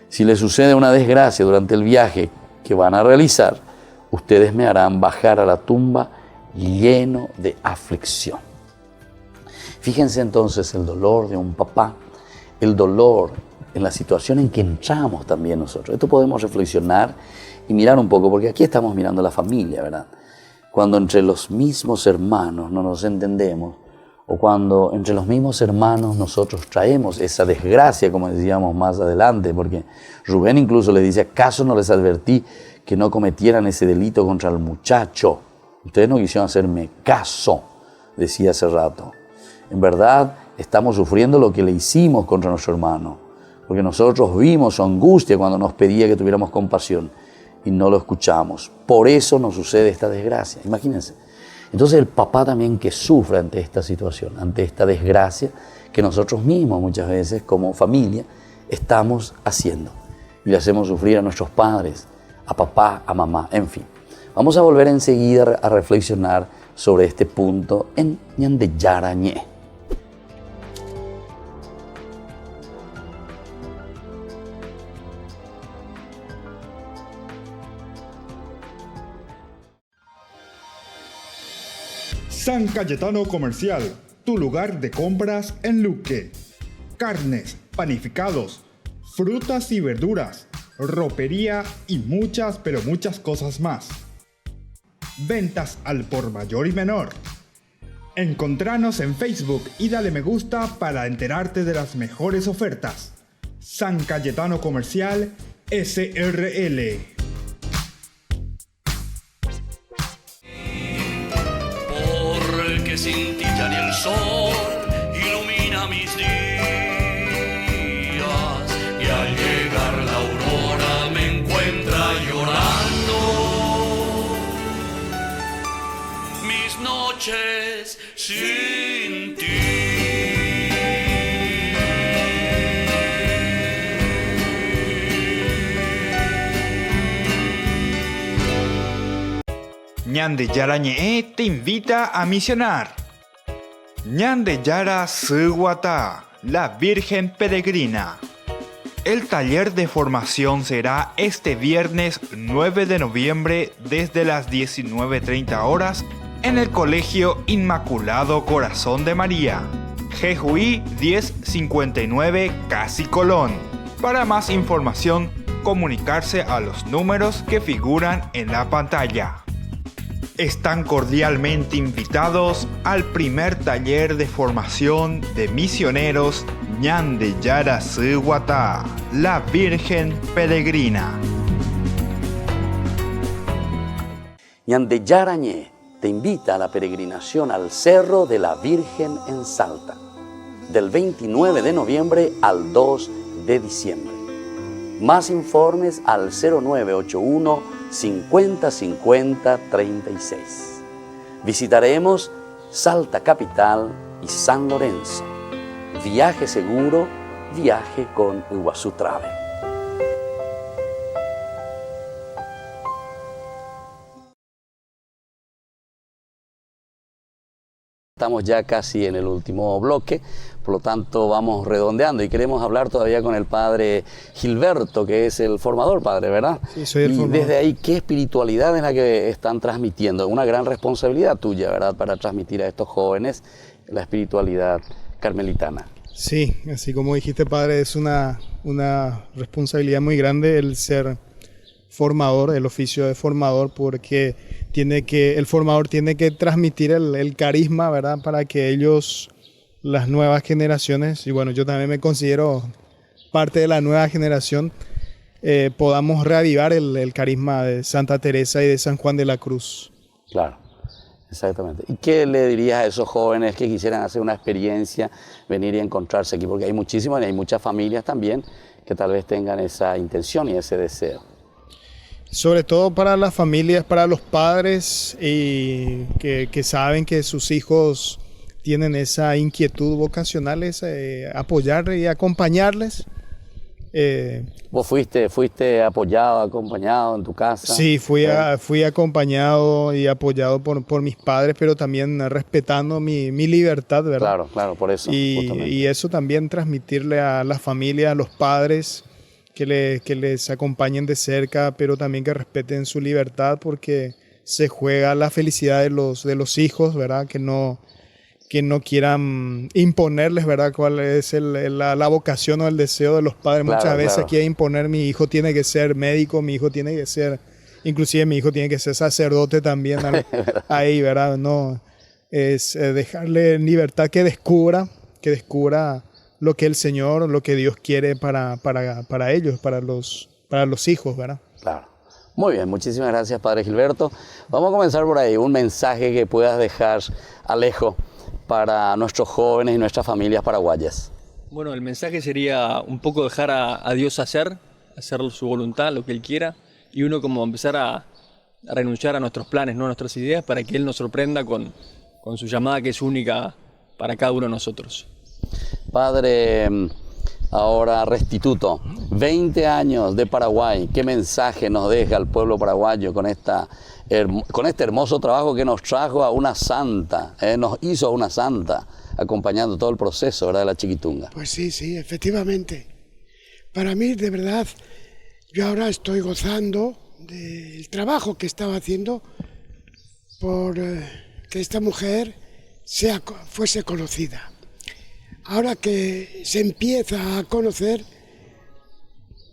Si le sucede una desgracia durante el viaje que van a realizar, ustedes me harán bajar a la tumba lleno de aflicción. Fíjense entonces el dolor de un papá, el dolor en la situación en que entramos también nosotros. Esto podemos reflexionar y mirar un poco, porque aquí estamos mirando la familia, ¿verdad? Cuando entre los mismos hermanos no nos entendemos, o cuando entre los mismos hermanos nosotros traemos esa desgracia, como decíamos más adelante, porque Rubén incluso le dice, ¿acaso no les advertí que no cometieran ese delito contra el muchacho? Ustedes no quisieron hacerme caso, decía hace rato. En verdad, estamos sufriendo lo que le hicimos contra nuestro hermano, porque nosotros vimos su angustia cuando nos pedía que tuviéramos compasión y no lo escuchamos. Por eso nos sucede esta desgracia, imagínense. Entonces el papá también que sufre ante esta situación, ante esta desgracia que nosotros mismos muchas veces como familia estamos haciendo. Y le hacemos sufrir a nuestros padres, a papá, a mamá, en fin. Vamos a volver enseguida a reflexionar sobre este punto en Ñande Yarañé. San Cayetano Comercial, tu lugar de compras en Luque. Carnes, panificados, frutas y verduras, ropería y muchas, pero muchas cosas más. Ventas al por mayor y menor. Encontranos en Facebook y dale me gusta para enterarte de las mejores ofertas. San Cayetano Comercial, SRL. Sin ti ya ni el sol ilumina mis días, y al llegar la aurora me encuentra llorando. Mis noches sin ti. Ñande Yarañé te invita a misionar. Ñande Yara Suguata, la Virgen Peregrina. El taller de formación será este viernes 9 de noviembre desde las 19:30 horas en el Colegio Inmaculado Corazón de María, Jejuí 1059 Casi Colón. Para más información, comunicarse a los números que figuran en la pantalla. Están cordialmente invitados al primer taller de formación de misioneros Ñande Yara Suwata, la Virgen Peregrina. Ñande Yarañé te invita a la peregrinación al Cerro de la Virgen en Salta, del 29 de noviembre al 2 de diciembre. Más informes al 0981 50 50 36. Visitaremos Salta Capital y San Lorenzo. Viaje seguro, viaje con Iguazú Travel. Estamos ya casi en el último bloque, por lo tanto vamos redondeando y queremos hablar todavía con el padre Gilberto, que es el formador, padre, ¿verdad? Sí, soy el formador. Y desde ahí, ¿qué espiritualidad es la que están transmitiendo? Una gran responsabilidad tuya, ¿verdad?, para transmitir a estos jóvenes la espiritualidad carmelitana. Sí, así como dijiste, padre, es una responsabilidad muy grande el ser formador, el oficio de formador, porque el formador tiene que transmitir el carisma, ¿verdad?, para que ellos, las nuevas generaciones, y bueno, yo también me considero parte de la nueva generación, podamos reavivar el carisma de Santa Teresa y de San Juan de la Cruz. Claro, exactamente. ¿Y qué le dirías a esos jóvenes que quisieran hacer una experiencia, venir y encontrarse aquí? Porque hay muchísimos y hay muchas familias también que tal vez tengan esa intención y ese deseo. Sobre todo para las familias, para los padres y que saben que sus hijos tienen esa inquietud vocacional, es apoyar y acompañarles. ¿Vos fuiste apoyado, acompañado en tu casa? Sí, fui acompañado y apoyado por mis padres, pero también respetando mi libertad, ¿verdad? Claro, por eso. Y eso también transmitirle a las familias, a los padres, que les acompañen de cerca, pero también que respeten su libertad, porque se juega la felicidad de los hijos, ¿verdad? Que no quieran imponerles, ¿verdad?, cuál es la vocación o el deseo de los padres. Claro, muchas veces claro. quieren imponer: mi hijo tiene que ser médico, mi hijo tiene que ser, inclusive mi hijo tiene que ser sacerdote también, ahí, ¿verdad? No, es dejarle en libertad que descubra lo que el Señor, lo que Dios quiere para ellos, para los hijos, ¿verdad? Claro. Muy bien, muchísimas gracias, padre Gilberto. Vamos a comenzar por ahí, un mensaje que puedas dejar, Alejo, para nuestros jóvenes y nuestras familias paraguayas. Bueno, el mensaje sería un poco dejar a Dios hacer su voluntad, lo que Él quiera, y uno como empezar a renunciar a nuestros planes, no a nuestras ideas, para que Él nos sorprenda con su llamada, que es única para cada uno de nosotros. Padre, ahora Restituto, 20 años de Paraguay, ¿qué mensaje nos deja al pueblo paraguayo con este hermoso trabajo que nos trajo a una santa, nos hizo a una santa, acompañando todo el proceso, ¿verdad?, de la Chiquitunga? Pues sí, efectivamente. Para mí, de verdad, yo ahora estoy gozando del trabajo que estaba haciendo por que esta mujer fuese conocida. Ahora que se empieza a conocer,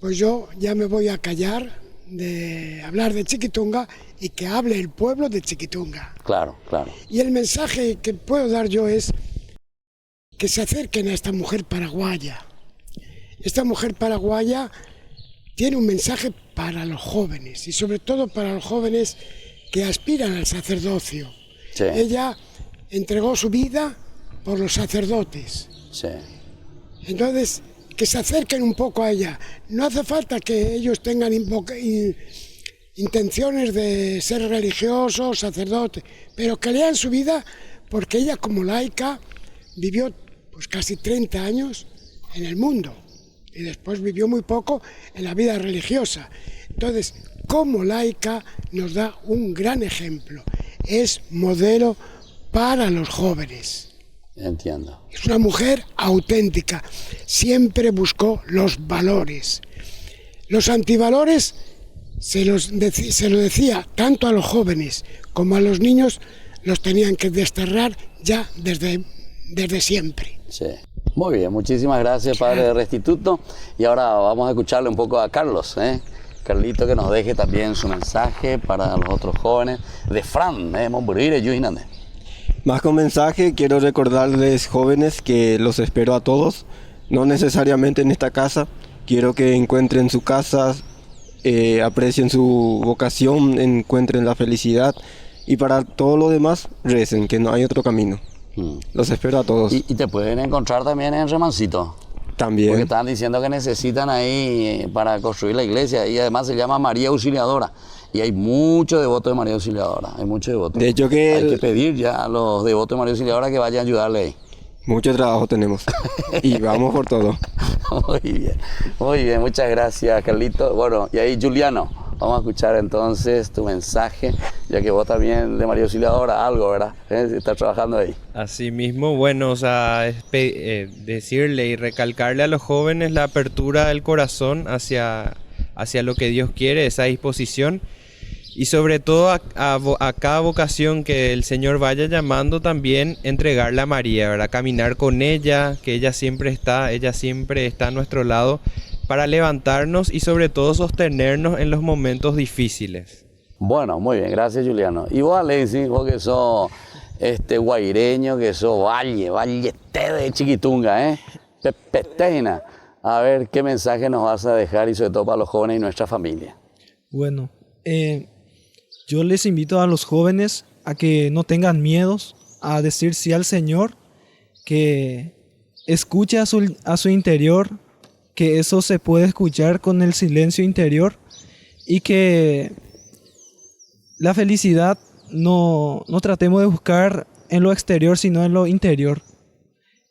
pues yo ya me voy a callar de hablar de Chiquitunga y que hable el pueblo de Chiquitunga. Claro. Y el mensaje que puedo dar yo es que se acerquen a esta mujer paraguaya. Esta mujer paraguaya tiene un mensaje para los jóvenes y sobre todo para los jóvenes que aspiran al sacerdocio. Sí. Ella entregó su vida por los sacerdotes. Sí. Entonces, que se acerquen un poco a ella. No hace falta que ellos tengan intenciones de ser religiosos, sacerdotes, pero que lean su vida, porque ella como laica vivió pues casi 30 años en el mundo y después vivió muy poco en la vida religiosa. Entonces, como laica nos da un gran ejemplo. Es modelo para los jóvenes. Entiendo. Es una mujer auténtica, siempre buscó los valores. Los antivalores se lo decía tanto a los jóvenes como a los niños, los tenían que desterrar ya desde siempre. Sí. Muy bien, muchísimas gracias, Padre Restituto. Y ahora vamos a escucharle un poco a Carlos, Carlito, que nos deje también su mensaje para los otros jóvenes. De Fran, Momburire, Yuhinande. Más que un mensaje, quiero recordarles, jóvenes, que los espero a todos, no necesariamente en esta casa. Quiero que encuentren su casa, aprecien su vocación, encuentren la felicidad, y para todo lo demás, recen, que no hay otro camino. Los espero a todos. Y te pueden encontrar también en Remancito. También. Porque están diciendo que necesitan ahí para construir la iglesia, y además se llama María Auxiliadora. Y hay muchos devotos de María Auxiliadora, hay muchos devotos. De hecho que hay que pedir ya a los devotos de María Auxiliadora que vayan a ayudarle ahí. Mucho trabajo tenemos y vamos por todo. Muy bien, muchas gracias, Carlito. Bueno, y ahí, Juliano, vamos a escuchar entonces tu mensaje, ya que vos también de María Auxiliadora, algo, ¿verdad? Estás trabajando ahí. Así mismo, bueno, o sea, decirle y recalcarle a los jóvenes la apertura del corazón hacia lo que Dios quiere, esa disposición. Y sobre todo a cada vocación que el Señor vaya llamando, también entregarla a María, ¿verdad? Caminar con ella, que ella siempre está a nuestro lado para levantarnos y sobre todo sostenernos en los momentos difíciles. Bueno, muy bien, gracias, Juliano. Y vos, Alexis, vos que sos guaireño, que sos vallete de Chiquitunga, Pepetena. A ver, ¿qué mensaje nos vas a dejar y sobre todo para los jóvenes y nuestra familia? Bueno, yo les invito a los jóvenes a que no tengan miedos a decir sí al Señor, que escuche a su interior, que eso se puede escuchar con el silencio interior, y que la felicidad no tratemos de buscar en lo exterior, sino en lo interior.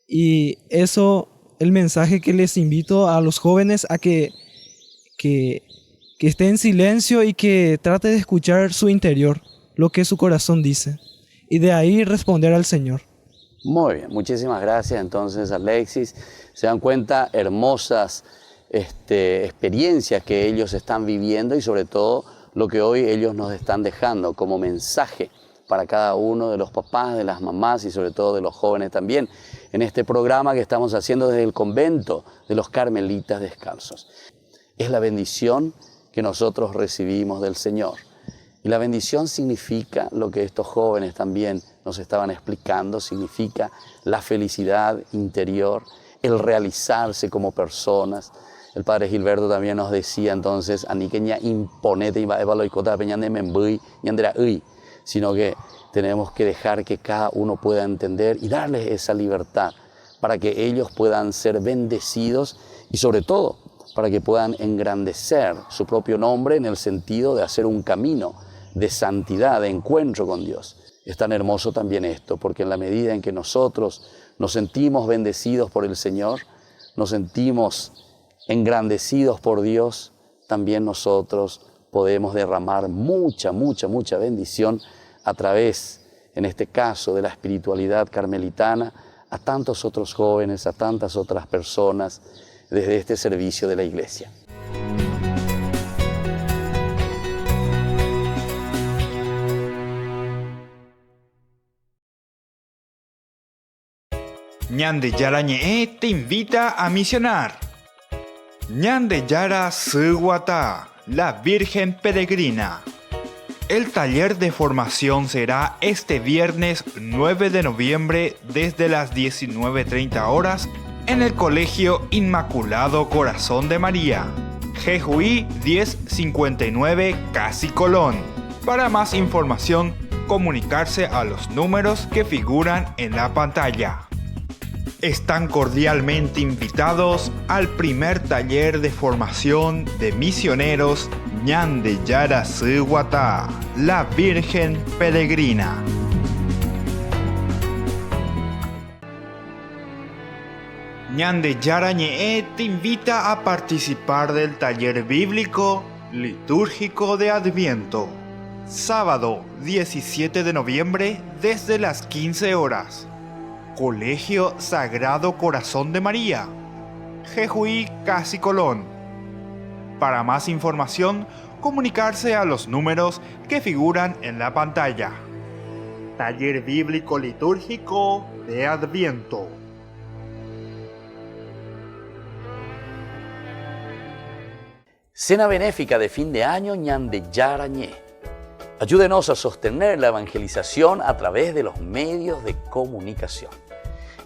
Y eso, el mensaje que les invito a los jóvenes a que esté en silencio y que trate de escuchar su interior, lo que su corazón dice, y de ahí responder al Señor. Muy bien, muchísimas gracias entonces, Alexis. Se dan cuenta, hermosas experiencias que ellos están viviendo y sobre todo lo que hoy ellos nos están dejando como mensaje para cada uno de los papás, de las mamás y sobre todo de los jóvenes también, en este programa que estamos haciendo desde el convento de los Carmelitas Descalzos. Es la bendición que nosotros recibimos del Señor. Y la bendición significa lo que estos jóvenes también nos estaban explicando, significa la felicidad interior, el realizarse como personas. El Padre Gilberto también nos decía entonces, sino que tenemos que dejar que cada uno pueda entender y darles esa libertad para que ellos puedan ser bendecidos y sobre todo para que puedan engrandecer su propio nombre en el sentido de hacer un camino de santidad, de encuentro con Dios. Es tan hermoso también esto, porque en la medida en que nosotros nos sentimos bendecidos por el Señor, nos sentimos engrandecidos por Dios, también nosotros podemos derramar mucha bendición a través, en este caso, de la espiritualidad carmelitana, a tantos otros jóvenes, a tantas otras personas, desde este servicio de la iglesia. Ñande Yara Ñe'e te invita a misionar. Ñande Yara Suguata, la Virgen Peregrina. El taller de formación será este viernes 9 de noviembre desde las 19:30 horas en el Colegio Inmaculado Corazón de María, Jejuí 1059 Casi Colón. Para más información, comunicarse a los números que figuran en la pantalla. Están cordialmente invitados al primer taller de formación de misioneros Ñande Yara Suguata, la Virgen Peregrina. Ñande Yara Ñe'e te invita a participar del taller bíblico litúrgico de Adviento, sábado 17 de noviembre desde las 15 horas. Colegio Sagrado Corazón de María, Jejuí Casi Colón. Para más información, comunicarse a los números que figuran en la pantalla. Taller Bíblico Litúrgico de Adviento. Cena benéfica de fin de año Ñande Yarañé. Ayúdenos a sostener la evangelización a través de los medios de comunicación.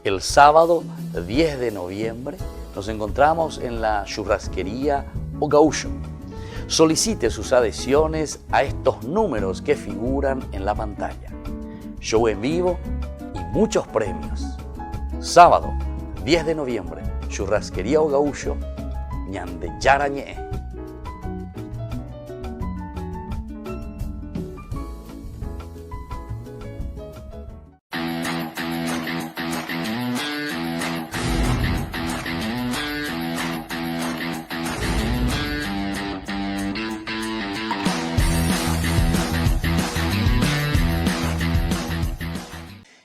El sábado 10 de noviembre nos encontramos en la churrasquería O Gaúcho. Solicite sus adhesiones a estos números que figuran en la pantalla. Show en vivo y muchos premios. Sábado 10 de noviembre, churrasquería O Gaúcho, Ñande Yarañé.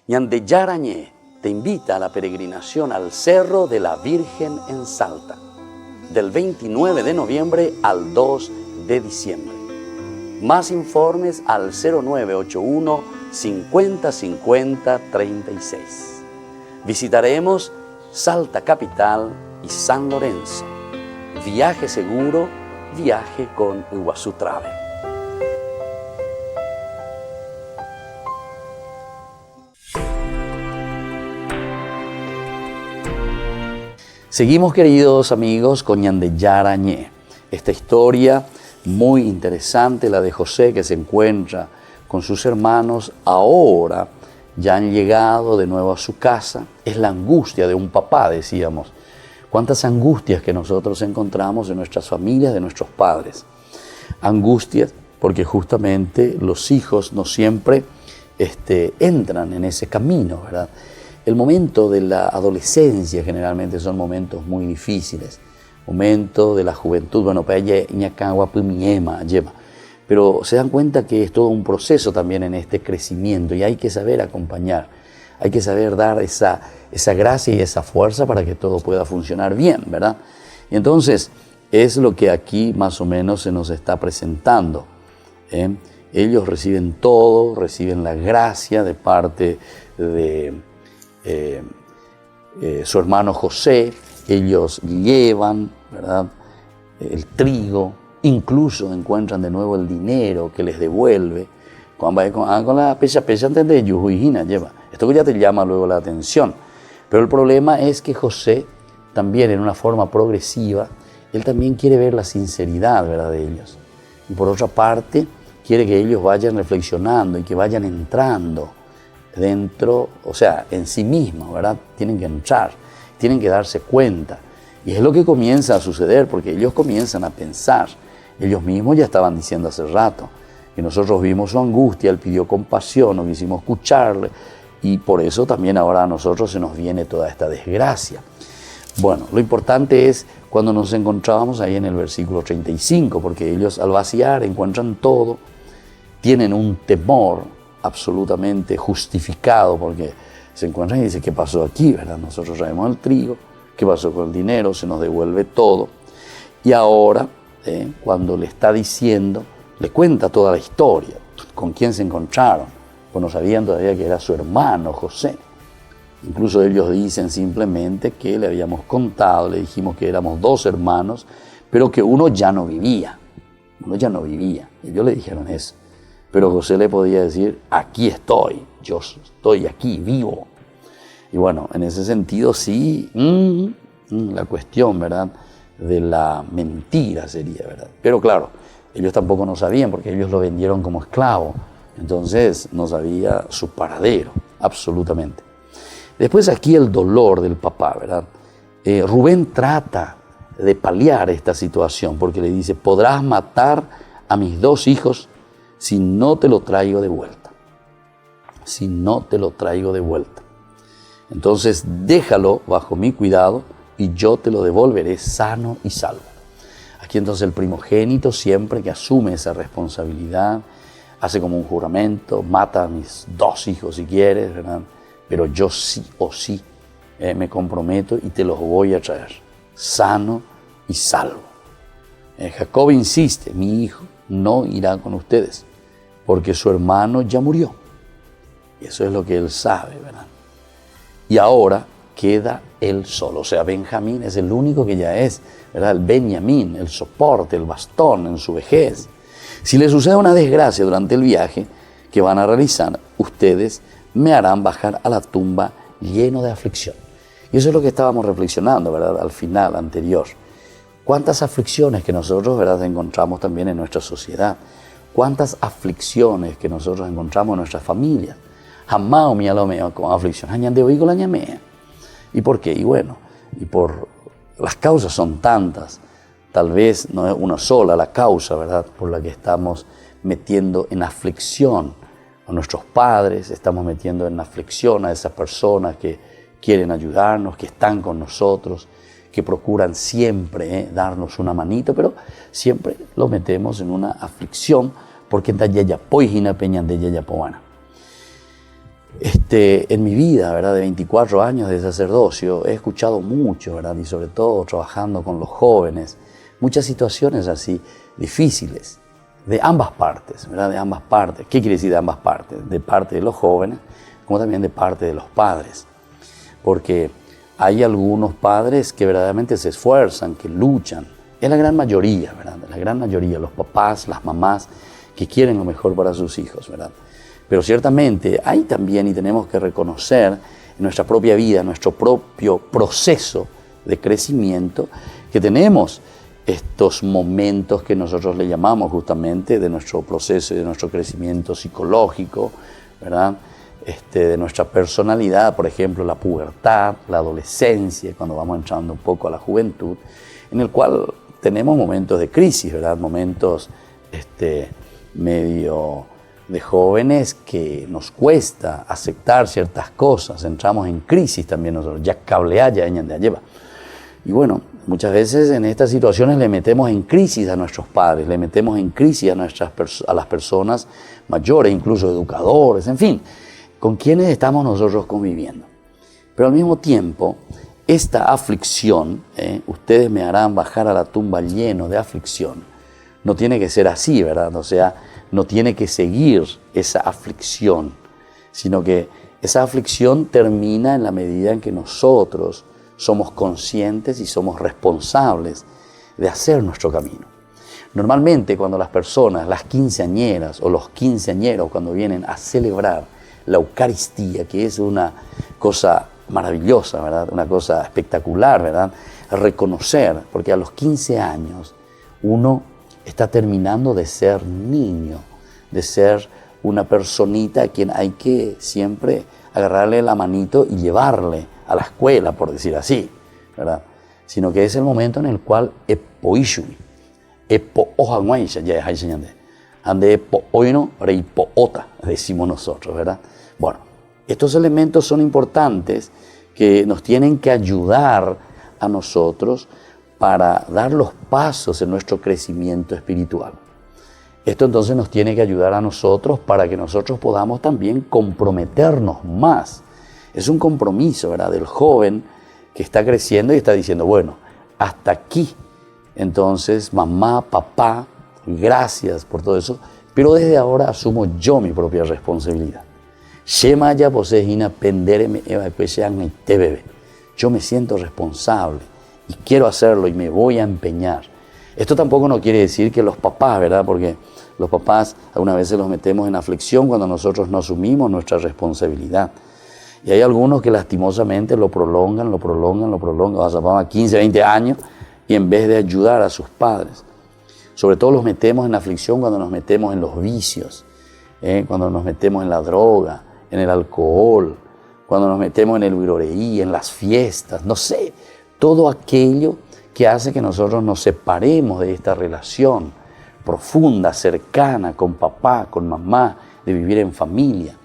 Ñande Yarañé te invita a la peregrinación al Cerro de la Virgen en Salta, del 29 de noviembre al 2 de diciembre. Más informes al 0981 50 50 36. Visitaremos Salta Capital y San Lorenzo. Viaje seguro, viaje con Iguazú Travel. Seguimos, queridos amigos, con Ñande Yarañé. Esta historia muy interesante, la de José, que se encuentra con sus hermanos, ahora ya han llegado de nuevo a su casa. Es la angustia de un papá, decíamos. Cuántas angustias que nosotros encontramos en nuestras familias, de nuestros padres. Angustias porque justamente los hijos no siempre entran en ese camino, ¿verdad? El momento de la adolescencia generalmente son momentos muy difíciles. Momento de la juventud, bueno, para ella lleva. Pero se dan cuenta que es todo un proceso también en este crecimiento y hay que saber acompañar. Hay que saber dar esa gracia y esa fuerza para que todo pueda funcionar bien, ¿verdad? Y entonces es lo que aquí más o menos se nos está presentando. Ellos reciben todo, reciben la gracia de parte de su hermano José. Ellos llevan, ¿verdad?, el trigo, incluso encuentran de nuevo el dinero que les devuelve. Con la pecha de Yujuijina lleva. Esto que ya te llama luego la atención. Pero el problema es que José también en una forma progresiva, él también quiere ver la sinceridad, ¿verdad?, de ellos. Y por otra parte, quiere que ellos vayan reflexionando y que vayan entrando dentro, o sea, en sí mismos, ¿verdad? Tienen que entrar, tienen que darse cuenta. Y es lo que comienza a suceder, porque ellos comienzan a pensar. Ellos mismos ya estaban diciendo hace rato que nosotros vimos su angustia, él pidió compasión, no quisimos escucharle, y por eso también ahora a nosotros se nos viene toda esta desgracia. Bueno, lo importante es cuando nos encontrábamos ahí en el versículo 35, porque ellos al vaciar encuentran todo, tienen un temor absolutamente justificado, porque se encuentran y dicen, ¿qué pasó aquí, verdad? Nosotros traemos el trigo, ¿qué pasó con el dinero? Se nos devuelve todo. Y ahora, cuando le está diciendo, le cuenta toda la historia, con quién se encontraron, pues no sabían todavía que era su hermano José. Incluso ellos dicen simplemente que le habíamos contado, le dijimos que éramos dos hermanos, pero que uno ya no vivía. Ellos le dijeron eso. Pero José le podía decir, aquí estoy, yo estoy aquí, vivo. Y bueno, en ese sentido sí, la cuestión, ¿verdad?, de la mentira sería, ¿verdad? Pero claro, ellos tampoco no sabían porque ellos lo vendieron como esclavo. Entonces no sabía su paradero, absolutamente. Después aquí el dolor del papá, ¿verdad? Rubén trata de paliar esta situación porque le dice, podrás matar a mis dos hijos si no te lo traigo de vuelta. Si no te lo traigo de vuelta. Entonces déjalo bajo mi cuidado y yo te lo devolveré sano y salvo. Aquí entonces el primogénito siempre que asume esa responsabilidad, hace como un juramento, mata a mis dos hijos si quieres, ¿verdad? Pero yo sí o sí me comprometo y te los voy a traer sano y salvo. Jacob insiste, mi hijo no irá con ustedes porque su hermano ya murió. Y eso es lo que él sabe, ¿verdad? Y ahora queda él solo. O sea, Benjamín es el único que ya es, ¿verdad? El Benjamín, el soporte, el bastón en su vejez. Si le sucede una desgracia durante el viaje que van a realizar, ustedes me harán bajar a la tumba lleno de aflicción. Y eso es lo que estábamos reflexionando, ¿verdad? Al final anterior. Cuántas aflicciones que nosotros, ¿verdad?, encontramos también en nuestra sociedad. Cuántas aflicciones que nosotros encontramos en nuestras familias. Jamás me lo con aflicción. ¿Y por qué? Y bueno, las causas son tantas. Tal vez no es una sola la causa, ¿verdad?, por la que estamos metiendo en aflicción a nuestros padres, estamos metiendo en aflicción a esas personas que quieren ayudarnos, que están con nosotros, que procuran siempre darnos una manito, pero siempre lo metemos en una aflicción porque en mi vida, ¿verdad?, de 24 años de sacerdocio, he escuchado mucho, ¿verdad?, y sobre todo trabajando con los jóvenes, muchas situaciones así difíciles, de ambas partes, ¿verdad?, de ambas partes. ¿Qué quiere decir de ambas partes? De parte de los jóvenes, como también de parte de los padres. Porque hay algunos padres que verdaderamente se esfuerzan, que luchan. Es la gran mayoría, ¿verdad? La gran mayoría, los papás, las mamás, que quieren lo mejor para sus hijos, ¿verdad? Pero ciertamente hay también, y tenemos que reconocer en nuestra propia vida, nuestro propio proceso de crecimiento, que tenemos estos momentos que nosotros le llamamos justamente de nuestro proceso y de nuestro crecimiento psicológico, ¿verdad?, de nuestra personalidad, por ejemplo, la pubertad, la adolescencia, cuando vamos entrando un poco a la juventud, en el cual tenemos momentos de crisis, ¿verdad?, momentos medio de jóvenes que nos cuesta aceptar ciertas cosas, entramos en crisis también nosotros, ya cablea, ya lleva. Y bueno, muchas veces en estas situaciones le metemos en crisis a nuestros padres, le metemos en crisis a las personas mayores, incluso educadores, en fin, con quienes estamos nosotros conviviendo. Pero al mismo tiempo, esta aflicción, ustedes me harán bajar a la tumba lleno de aflicción, no tiene que ser así, ¿verdad? O sea, no tiene que seguir esa aflicción, sino que esa aflicción termina en la medida en que nosotros somos conscientes y somos responsables de hacer nuestro camino. Normalmente cuando las personas, las quinceañeras o los quinceañeros, cuando vienen a celebrar la Eucaristía, que es una cosa maravillosa, ¿verdad?, una cosa espectacular, ¿verdad?, reconocer, porque a los 15 años uno está terminando de ser niño, de ser una personita a quien hay que siempre agarrarle la manito y llevarle a la escuela, por decir así, ¿verdad? Sino que es el momento en el cual decimos nosotros, ¿verdad? Bueno, estos elementos son importantes que nos tienen que ayudar a nosotros para dar los pasos en nuestro crecimiento espiritual. Esto entonces nos tiene que ayudar a nosotros para que nosotros podamos también comprometernos más. Es un compromiso, ¿verdad?, del joven que está creciendo y está diciendo, bueno, hasta aquí. Entonces, mamá, papá, gracias por todo eso, pero desde ahora asumo yo mi propia responsabilidad. Yo me siento responsable y quiero hacerlo y me voy a empeñar. Esto tampoco no quiere decir que los papás, ¿verdad?, porque los papás algunas veces los metemos en aflicción cuando nosotros no asumimos nuestra responsabilidad. Y hay algunos que lastimosamente lo prolongan, pasan 15, 20 años y en vez de ayudar a sus padres. Sobre todo los metemos en aflicción cuando nos metemos en los vicios, cuando nos metemos en la droga, en el alcohol, cuando nos metemos en el viroreí, en las fiestas, no sé, todo aquello que hace que nosotros nos separemos de esta relación profunda, cercana, con papá, con mamá, de vivir en familia.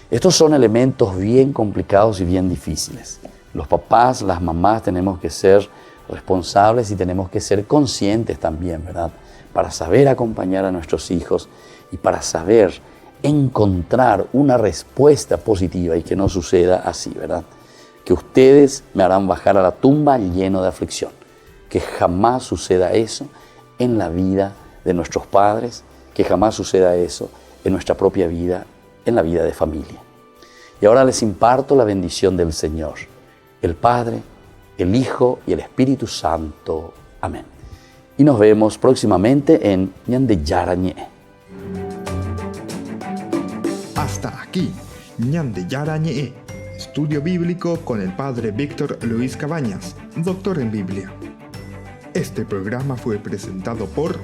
Estos son elementos bien complicados y bien difíciles. Los papás, las mamás tenemos que ser responsables y tenemos que ser conscientes también, ¿verdad?, para saber acompañar a nuestros hijos y para saber encontrar una respuesta positiva y que no suceda así, ¿verdad? Que ustedes me harán bajar a la tumba lleno de aflicción. Que jamás suceda eso en la vida de nuestros padres, que jamás suceda eso en nuestra propia vida, en la vida de familia. Y ahora les imparto la bendición del Señor. el Padre, el Hijo y el Espíritu Santo. Amén. Y nos vemos próximamente en Ñande Yara Ñe'e. Hasta aquí, Ñande Yara Ñe'e, estudio bíblico con el Padre Víctor Luis Cabañas, doctor en Biblia. Este programa fue presentado por